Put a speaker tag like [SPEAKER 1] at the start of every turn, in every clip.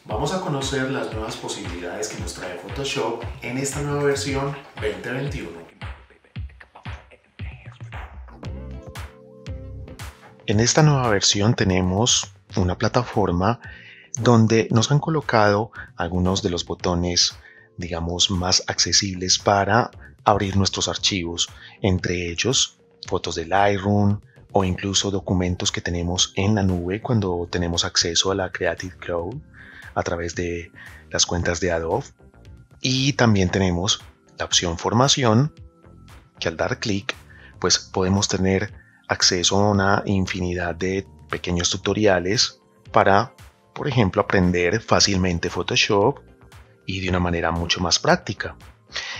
[SPEAKER 1] Vamos a conocer las nuevas posibilidades que nos trae Photoshop en esta nueva versión 2021.
[SPEAKER 2] En esta nueva versión tenemos una plataforma donde nos han colocado algunos de los botones, digamos, más accesibles para abrir nuestros archivos, entre ellos fotos de Lightroom o incluso documentos que tenemos en la nube cuando tenemos acceso a la Creative Cloud a través de las cuentas de Adobe. Y también tenemos la opción formación, que al dar clic pues podemos tener acceso a una infinidad de pequeños tutoriales para, por ejemplo, aprender fácilmente Photoshop y de una manera mucho más práctica.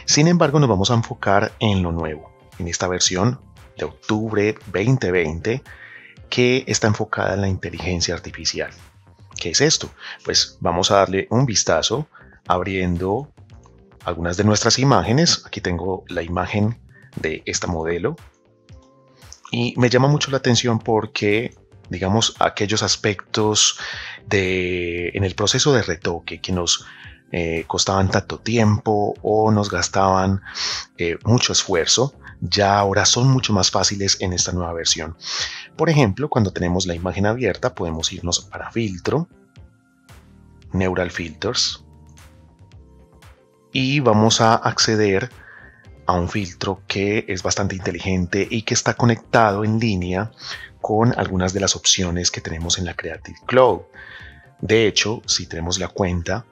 [SPEAKER 2] Sin embargo, nos vamos a enfocar en lo nuevo, en esta versión de octubre 2020 que está enfocada en la inteligencia artificial. ¿Qué es esto? Pues vamos a darle un vistazo abriendo algunas de nuestras imágenes. Aquí tengo la imagen de esta modelo y me llama mucho la atención porque, digamos, aquellos aspectos en el proceso de retoque que nos costaban tanto tiempo o nos gastaban mucho esfuerzo, ya ahora son mucho más fáciles en esta nueva versión. Por ejemplo, cuando tenemos la imagen abierta, podemos irnos para filtro, Neural Filters, y vamos a acceder a un filtro que es bastante inteligente y que está conectado en línea con algunas de las opciones que tenemos en la Creative Cloud. De hecho, si tenemos la cuenta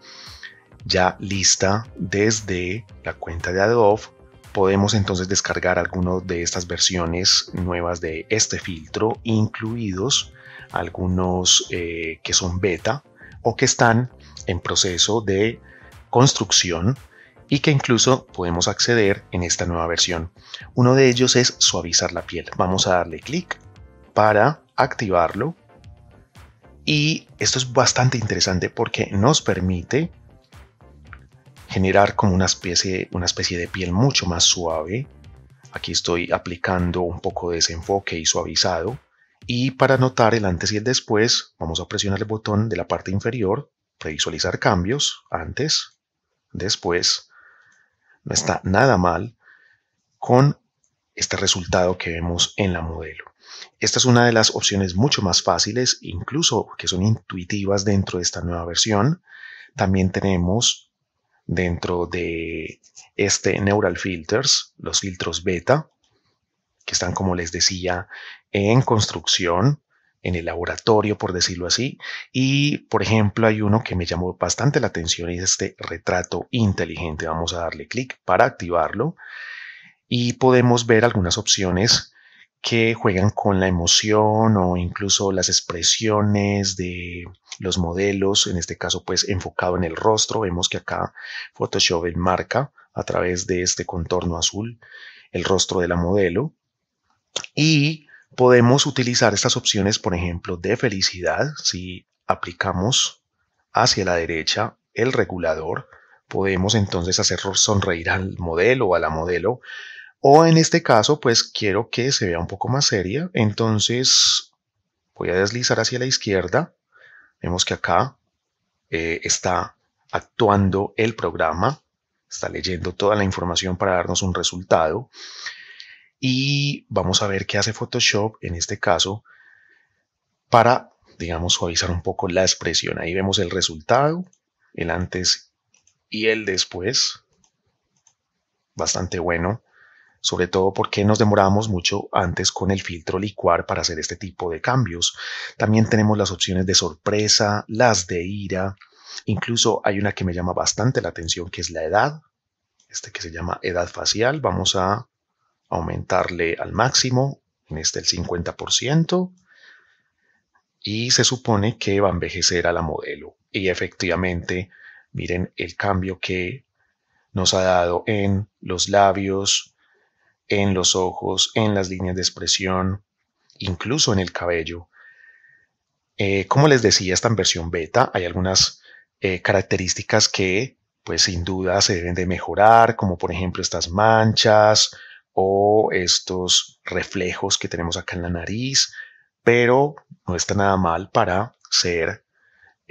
[SPEAKER 2] ya lista desde la cuenta de Adobe, podemos entonces descargar algunas de estas versiones nuevas de este filtro, incluidos algunos que son beta o que están en proceso de construcción y que incluso podemos acceder en esta nueva versión. Uno de ellos es suavizar la piel. Vamos a darle clic para activarlo y esto es bastante interesante porque nos permite generar como una especie de piel mucho más suave. Aquí estoy aplicando un poco de desenfoque y suavizado, y para notar el antes y el después vamos a presionar el botón de la parte inferior, previsualizar cambios, antes, después. No está nada mal con este resultado que vemos en la modelo. Esta es una de las opciones mucho más fáciles, incluso que son intuitivas dentro de esta nueva versión. También tenemos dentro de este Neural Filters los filtros beta, que están, como les decía, en construcción, en el laboratorio, por decirlo así. Y, por ejemplo, hay uno que me llamó bastante la atención y es este retrato inteligente. Vamos a darle clic para activarlo y podemos ver algunas opciones que juegan con la emoción o incluso las expresiones de los modelos, en este caso pues enfocado en el rostro. Vemos que acá Photoshop enmarca a través de este contorno azul el rostro de la modelo y podemos utilizar estas opciones, por ejemplo, de felicidad. Si aplicamos hacia la derecha el regulador, podemos entonces hacer sonreír al modelo o a la modelo, o en este caso pues quiero que se vea un poco más seria, entonces voy a deslizar hacia la izquierda. Vemos que acá está actuando el programa, está leyendo toda la información para darnos un resultado. Y vamos a ver qué hace Photoshop en este caso para, digamos, suavizar un poco la expresión. Ahí vemos el resultado, el antes y el después. Bastante bueno, sobre todo porque nos demoramos mucho antes con el filtro licuar para hacer este tipo de cambios. También tenemos las opciones de sorpresa, las de ira. Incluso hay una que me llama bastante la atención, que es la edad, que se llama edad facial. Vamos a aumentarle al máximo, en el 50%, y se supone que va a envejecer a la modelo. Y efectivamente, miren el cambio que nos ha dado en los labios, en los ojos, en las líneas de expresión, incluso en el cabello. Como les decía, esta en versión beta hay algunas características que pues sin duda se deben de mejorar, como por ejemplo estas manchas o estos reflejos que tenemos acá en la nariz, pero no está nada mal para ser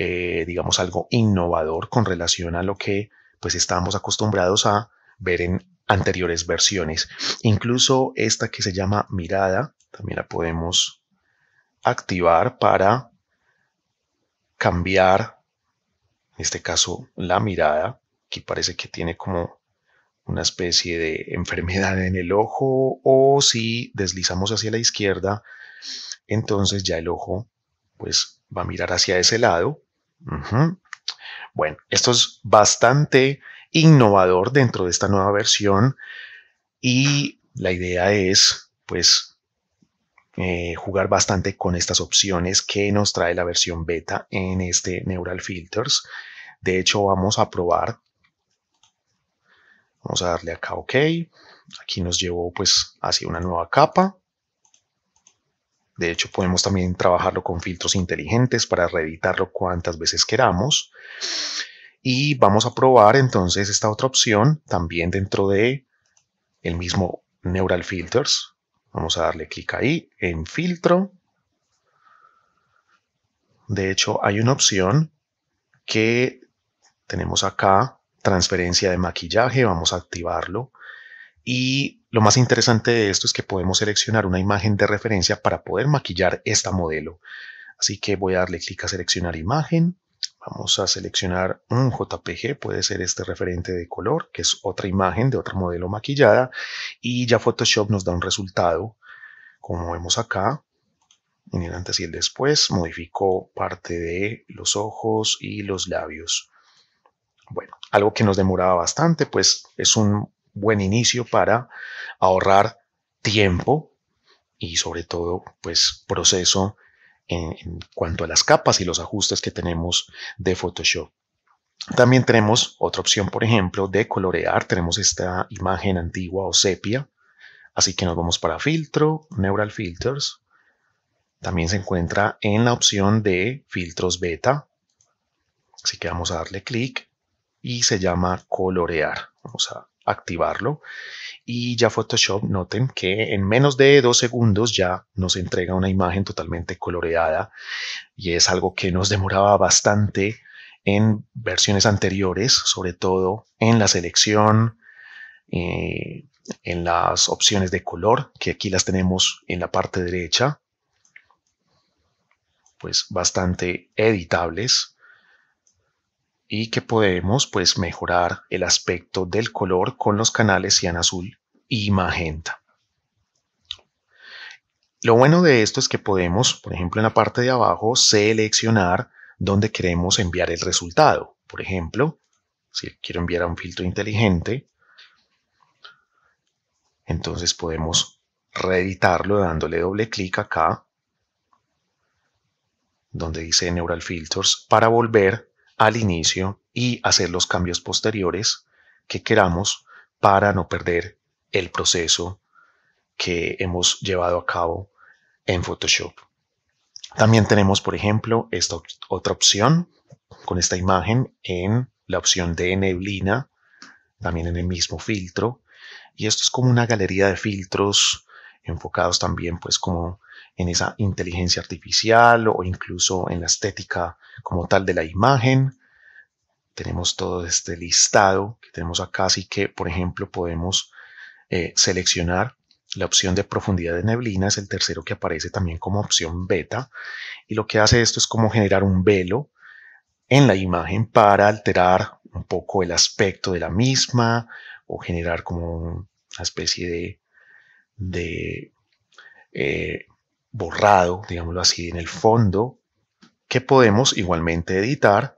[SPEAKER 2] digamos, algo innovador con relación a lo que pues estábamos acostumbrados a ver en anteriores versiones. Incluso esta que se llama mirada, también la podemos activar para cambiar, en este caso, la mirada. Aquí parece que tiene como una especie de enfermedad en el ojo, o si deslizamos hacia la izquierda, entonces ya el ojo pues va a mirar hacia ese lado. Bueno, esto es bastante innovador dentro de esta nueva versión y la idea es pues jugar bastante con estas opciones que nos trae la versión beta en este Neural Filters. De hecho, vamos a probar. Vamos a darle acá OK. Aquí nos llevó pues hacia una nueva capa. De hecho, podemos también trabajarlo con filtros inteligentes para reeditarlo cuantas veces queramos. Y vamos a probar entonces esta otra opción también dentro de el mismo Neural Filters. Vamos a darle clic ahí en filtro. De hecho, hay una opción que tenemos acá, transferencia de maquillaje. Vamos a activarlo. Y lo más interesante de esto es que podemos seleccionar una imagen de referencia para poder maquillar esta modelo. Así que voy a darle clic a seleccionar imagen. Vamos a seleccionar un JPG, puede ser este referente de color, que es otra imagen de otra modelo maquillada. Y ya Photoshop nos da un resultado, como vemos acá, en el antes y el después. Modificó parte de los ojos y los labios. Bueno, algo que nos demoraba bastante, pues es un buen inicio para ahorrar tiempo y sobre todo pues proceso en cuanto a las capas y los ajustes que tenemos de Photoshop. También tenemos otra opción, por ejemplo, de colorear. Tenemos esta imagen antigua o sepia, así que nos vamos para filtro, Neural Filters. También se encuentra en la opción de filtros beta, así que vamos a darle clic y se llama colorear. Vamos a activarlo y ya Photoshop, noten que en menos de 2 segundos ya nos entrega una imagen totalmente coloreada, y es algo que nos demoraba bastante en versiones anteriores, sobre todo en la selección, en las opciones de color, que aquí las tenemos en la parte derecha, pues bastante editables, y que podemos pues mejorar el aspecto del color con los canales cian azul y magenta. Lo bueno de esto es que podemos, por ejemplo, en la parte de abajo, seleccionar dónde queremos enviar el resultado. Por ejemplo, si quiero enviar a un filtro inteligente, entonces podemos reeditarlo dándole doble clic acá, donde dice Neural Filters, para volver al inicio y hacer los cambios posteriores que queramos para no perder el proceso que hemos llevado a cabo en Photoshop. También tenemos, por ejemplo, esta otra opción con esta imagen en la opción de neblina, también en el mismo filtro, y esto es como una galería de filtros enfocados también pues como en esa inteligencia artificial o incluso en la estética como tal de la imagen. Tenemos todo este listado que tenemos acá, así que por ejemplo podemos seleccionar la opción de profundidad de neblina, es el tercero que aparece también como opción beta, y lo que hace esto es como generar un velo en la imagen para alterar un poco el aspecto de la misma o generar como una especie de borrado, digámoslo así, en el fondo, que podemos igualmente editar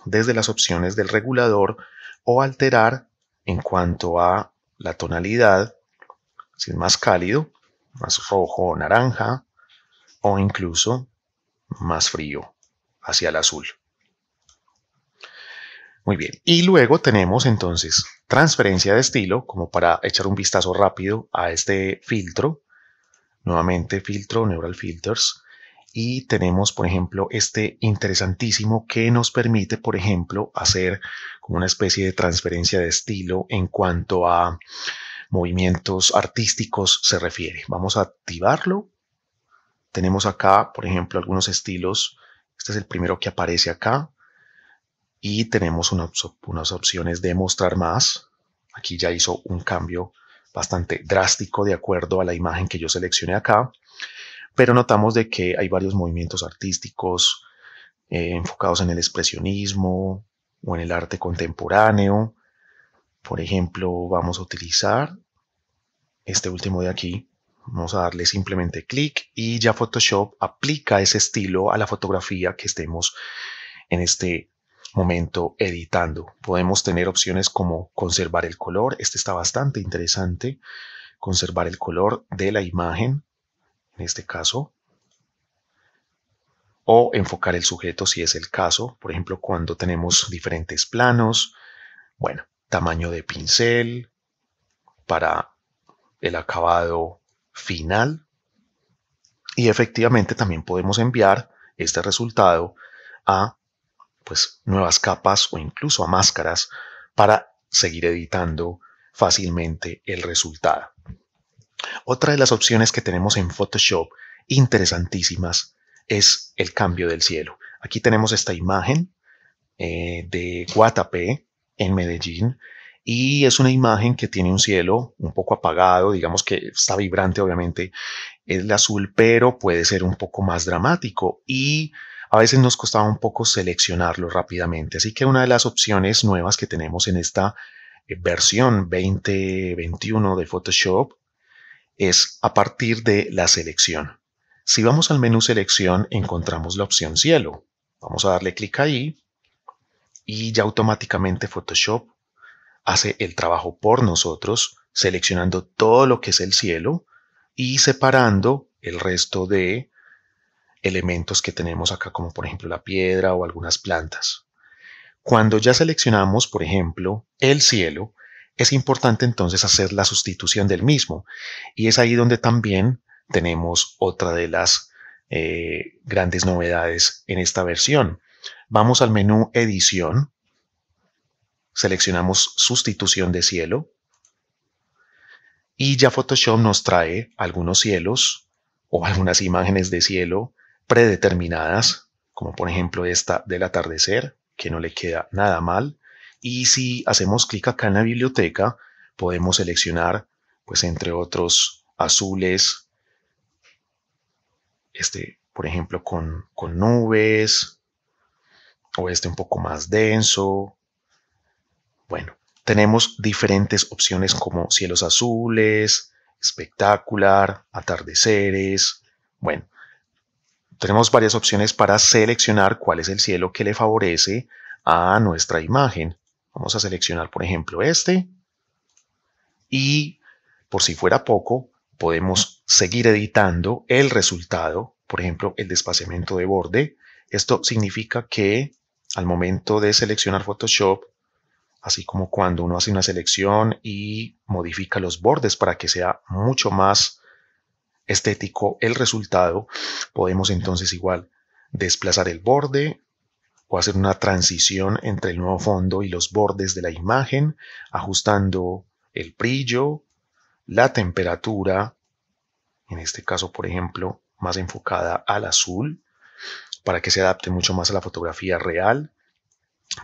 [SPEAKER 2] desde las opciones del regulador o alterar en cuanto a la tonalidad, si es más cálido, más rojo o naranja, o incluso más frío hacia el azul. Muy bien, y luego tenemos entonces transferencia de estilo, como para echar un vistazo rápido a este filtro. Nuevamente filtro, Neural Filters, y tenemos por ejemplo este interesantísimo que nos permite por ejemplo hacer como una especie de transferencia de estilo en cuanto a movimientos artísticos se refiere. Vamos a activarlo. Tenemos acá por ejemplo algunos estilos. Este es el primero que aparece acá, y tenemos unas opciones de mostrar más. Aquí ya hizo un cambio bastante drástico de acuerdo a la imagen que yo seleccioné acá, pero notamos de que hay varios movimientos artísticos enfocados en el expresionismo o en el arte contemporáneo. Por ejemplo, vamos a utilizar este último de aquí. Vamos a darle simplemente clic y ya Photoshop aplica ese estilo a la fotografía que estemos en este momento editando. Podemos tener opciones como conservar el color. Este está bastante interesante. Conservar el color de la imagen, en este caso. O enfocar el sujeto si es el caso. Por ejemplo, cuando tenemos diferentes planos. Bueno, tamaño de pincel para el acabado final. Y efectivamente también podemos enviar este resultado a nuevas capas o incluso a máscaras para seguir editando fácilmente el resultado. Otra de las opciones que tenemos en Photoshop interesantísimas es el cambio del cielo. Aquí tenemos esta imagen de Guatapé en Medellín y es una imagen que tiene un cielo un poco apagado, digamos que está vibrante obviamente el azul, pero puede ser un poco más dramático y a veces nos costaba un poco seleccionarlo rápidamente. Así que una de las opciones nuevas que tenemos en esta versión 2021 de Photoshop es a partir de la selección. Si vamos al menú selección, encontramos la opción cielo. Vamos a darle clic ahí y ya automáticamente Photoshop hace el trabajo por nosotros, seleccionando todo lo que es el cielo y separando el resto de elementos que tenemos acá, como por ejemplo la piedra o algunas plantas. Cuando ya seleccionamos, por ejemplo, el cielo, es importante entonces hacer la sustitución del mismo. Y es ahí donde también tenemos otra de las grandes novedades en esta versión. Vamos al menú edición, seleccionamos sustitución de cielo y ya Photoshop nos trae algunos cielos o algunas imágenes de cielo predeterminadas, como por ejemplo esta del atardecer, que no le queda nada mal. Y si hacemos clic acá en la biblioteca, podemos seleccionar, entre otros, azules, por ejemplo, con nubes, o un poco más denso. Bueno, tenemos diferentes opciones como cielos azules, espectacular, atardeceres. Bueno, tenemos varias opciones para seleccionar cuál es el cielo que le favorece a nuestra imagen. Vamos a seleccionar, por ejemplo, y por si fuera poco, podemos seguir editando el resultado, por ejemplo, el desplazamiento de borde. Esto significa que al momento de seleccionar Photoshop, así como cuando uno hace una selección y modifica los bordes para que sea mucho más estético el resultado, podemos entonces igual desplazar el borde o hacer una transición entre el nuevo fondo y los bordes de la imagen, ajustando el brillo, la temperatura, en este caso, por ejemplo, más enfocada al azul, para que se adapte mucho más a la fotografía real.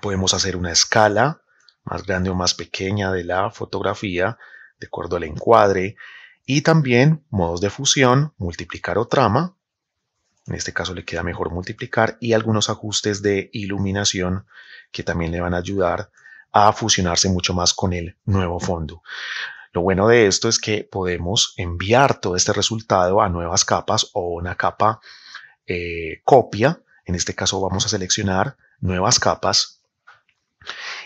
[SPEAKER 2] Podemos hacer una escala más grande o más pequeña de la fotografía, de acuerdo al encuadre, y también modos de fusión, multiplicar o trama. En este caso le queda mejor multiplicar y algunos ajustes de iluminación que también le van a ayudar a fusionarse mucho más con el nuevo fondo. Lo bueno de esto es que podemos enviar todo este resultado a nuevas capas o una capa copia. En este caso vamos a seleccionar nuevas capas.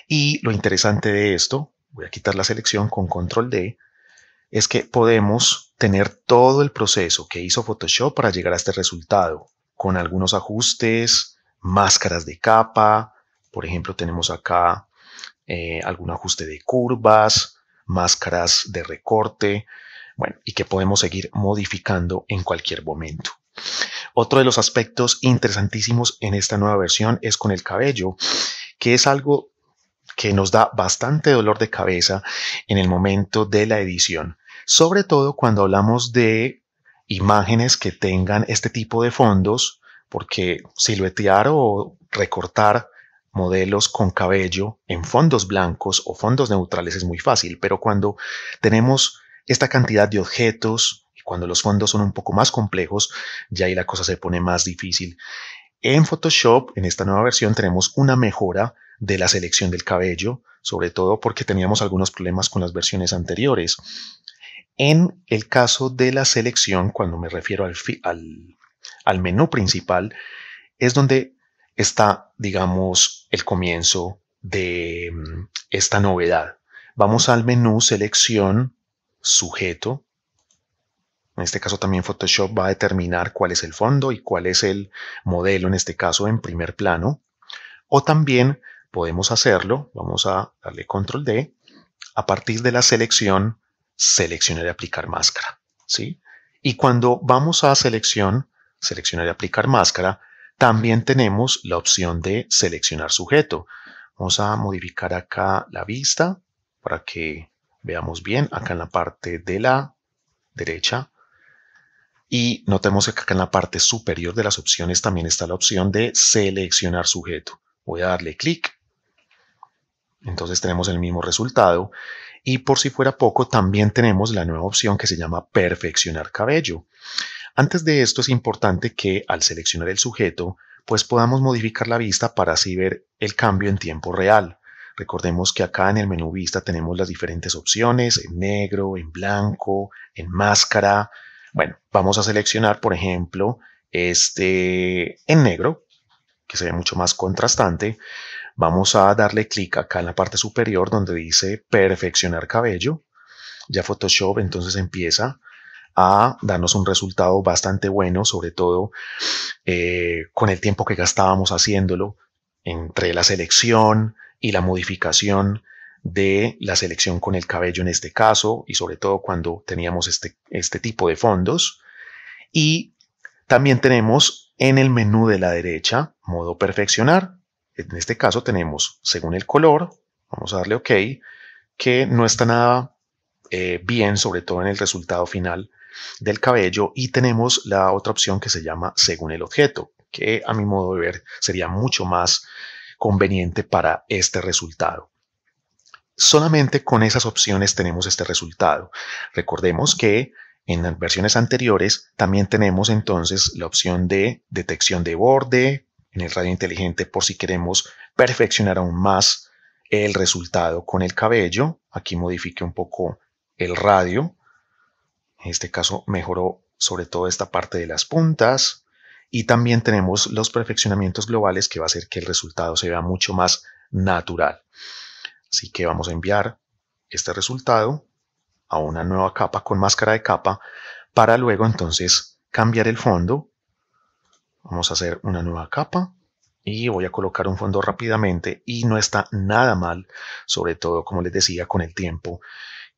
[SPEAKER 2] Y lo interesante de esto, voy a quitar la selección con control D, es que podemos tener todo el proceso que hizo Photoshop para llegar a este resultado, con algunos ajustes, máscaras de capa, por ejemplo tenemos acá algún ajuste de curvas, máscaras de recorte, bueno, y que podemos seguir modificando en cualquier momento. Otro de los aspectos interesantísimos en esta nueva versión es con el cabello, que es algo que nos da bastante dolor de cabeza en el momento de la edición, sobre todo cuando hablamos de imágenes que tengan este tipo de fondos, porque siluetear o recortar modelos con cabello en fondos blancos o fondos neutrales es muy fácil, pero cuando tenemos esta cantidad de objetos y cuando los fondos son un poco más complejos, ya ahí la cosa se pone más difícil. En Photoshop, en esta nueva versión, tenemos una mejora de la selección del cabello, sobre todo porque teníamos algunos problemas con las versiones anteriores. En el caso de la selección, cuando me refiero al menú principal, es donde está, digamos, el comienzo de esta novedad. Vamos al menú selección, sujeto. En este caso también Photoshop va a determinar cuál es el fondo y cuál es el modelo, en este caso en primer plano. O también podemos hacerlo, vamos a darle control D, a partir de la selección, seleccionar y aplicar máscara, ¿sí? Y cuando vamos a selección, seleccionar y aplicar máscara, también tenemos la opción de seleccionar sujeto. Vamos a modificar acá la vista para que veamos bien acá en la parte de la derecha. Y notemos que acá en la parte superior de las opciones también está la opción de seleccionar sujeto. Voy a darle clic. Entonces tenemos el mismo resultado. Y por si fuera poco, también tenemos la nueva opción que se llama perfeccionar cabello. Antes de esto es importante que al seleccionar el sujeto, pues podamos modificar la vista para así ver el cambio en tiempo real. Recordemos que acá en el menú vista tenemos las diferentes opciones, en negro, en blanco, en máscara. Bueno, vamos a seleccionar, por ejemplo, en negro, que se ve mucho más contrastante. Vamos a darle clic acá en la parte superior donde dice perfeccionar cabello. Ya Photoshop entonces empieza a darnos un resultado bastante bueno, sobre todo con el tiempo que gastábamos haciéndolo entre la selección y la modificación de la selección con el cabello en este caso, y sobre todo cuando teníamos este tipo de fondos. Y también tenemos en el menú de la derecha modo perfeccionar. En este caso tenemos según el color, vamos a darle OK, que no está nada bien, sobre todo en el resultado final del cabello, y tenemos la otra opción que se llama según el objeto, que a mi modo de ver sería mucho más conveniente para este resultado. Solamente con esas opciones tenemos este resultado. Recordemos que en las versiones anteriores también tenemos entonces la opción de detección de borde en el radio inteligente por si queremos perfeccionar aún más el resultado con el cabello. Aquí modifique un poco el radio. En este caso mejoró sobre todo esta parte de las puntas. Y también tenemos los perfeccionamientos globales que va a hacer que el resultado se vea mucho más natural. Así que vamos a enviar este resultado a una nueva capa con máscara de capa para luego entonces cambiar el fondo. Vamos a hacer una nueva capa y voy a colocar un fondo rápidamente y no está nada mal, sobre todo como les decía con el tiempo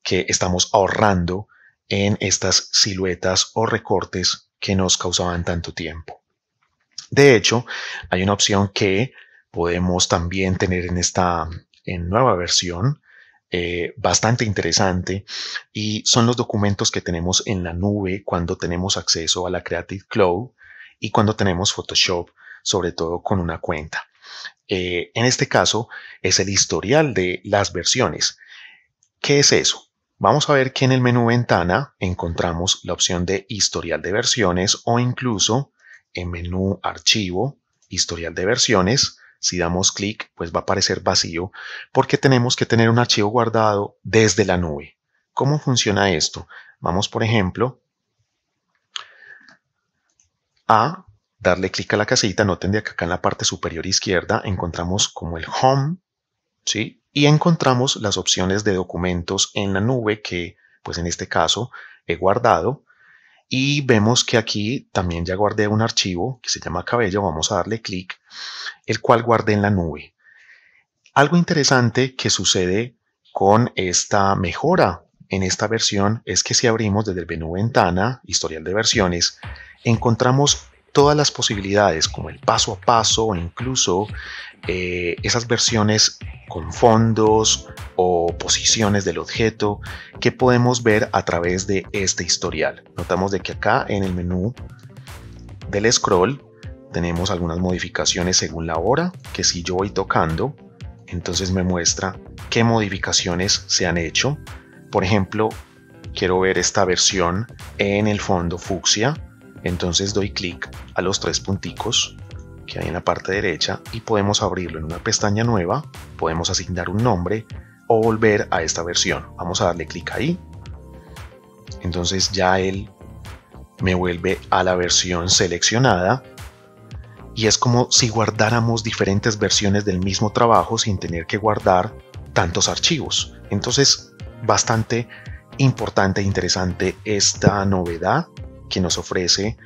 [SPEAKER 2] que estamos ahorrando en estas siluetas o recortes que nos causaban tanto tiempo. De hecho, hay una opción que podemos también tener en nueva versión, bastante interesante, y son los documentos que tenemos en la nube cuando tenemos acceso a la Creative Cloud y cuando tenemos Photoshop, sobre todo con una cuenta. En este caso es el historial de las versiones. ¿Qué es eso? Vamos a ver que en el menú ventana encontramos la opción de historial de versiones o incluso en menú archivo, historial de versiones. Si damos clic, pues va a aparecer vacío porque tenemos que tener un archivo guardado desde la nube. ¿Cómo funciona esto? Vamos, por ejemplo, a darle clic a la casita. Noten de acá en la parte superior izquierda encontramos como el Home, ¿sí? Y encontramos las opciones de documentos en la nube que, pues en este caso, he guardado. Y vemos que aquí también ya guardé un archivo que se llama cabello. Vamos a darle clic, el cual guardé en la nube. Algo interesante que sucede con esta mejora en esta versión es que si abrimos desde el menú ventana, historial de versiones, encontramos todas las posibilidades como el paso a paso o incluso esas versiones con fondos o posiciones del objeto que podemos ver a través de este historial. Notamos de que acá en el menú del scroll tenemos algunas modificaciones según la hora, que si yo voy tocando, entonces me muestra qué modificaciones se han hecho. Por ejemplo, quiero ver esta versión en el fondo fucsia, entonces doy clic a los tres punticos que hay en la parte derecha y podemos abrirlo en una pestaña nueva, podemos asignar un nombre o volver a esta versión. Vamos a darle clic ahí, entonces ya él me vuelve a la versión seleccionada y es como si guardáramos diferentes versiones del mismo trabajo sin tener que guardar tantos archivos. Entonces, bastante importante e interesante esta novedad que nos ofrece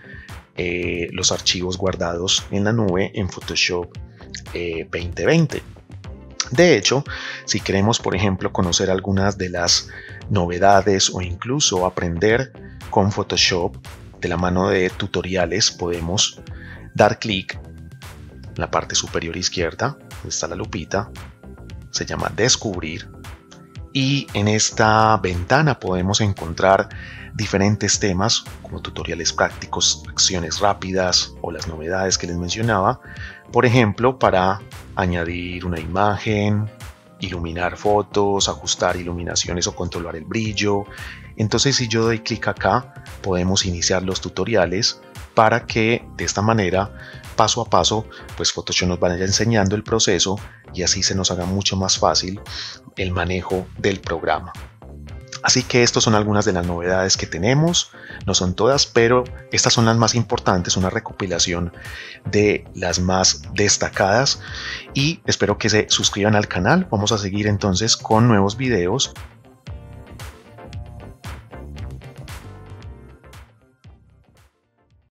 [SPEAKER 2] los archivos guardados en la nube en Photoshop 2020. De hecho, si queremos, por ejemplo, conocer algunas de las novedades o incluso aprender con Photoshop de la mano de tutoriales, podemos dar clic en la parte superior izquierda, donde está la lupita, se llama Descubrir, y en esta ventana podemos encontrar diferentes temas como tutoriales prácticos, acciones rápidas o las novedades que les mencionaba, por ejemplo, para añadir una imagen, iluminar fotos, ajustar iluminaciones o controlar el brillo. Entonces, si yo doy clic acá, podemos iniciar los tutoriales para que de esta manera, paso a paso, pues Photoshop nos vaya enseñando el proceso y así se nos haga mucho más fácil el manejo del programa. Así que estas son algunas de las novedades que tenemos, no son todas, pero estas son las más importantes, una recopilación de las más destacadas, y espero que se suscriban al canal. Vamos a seguir entonces con nuevos videos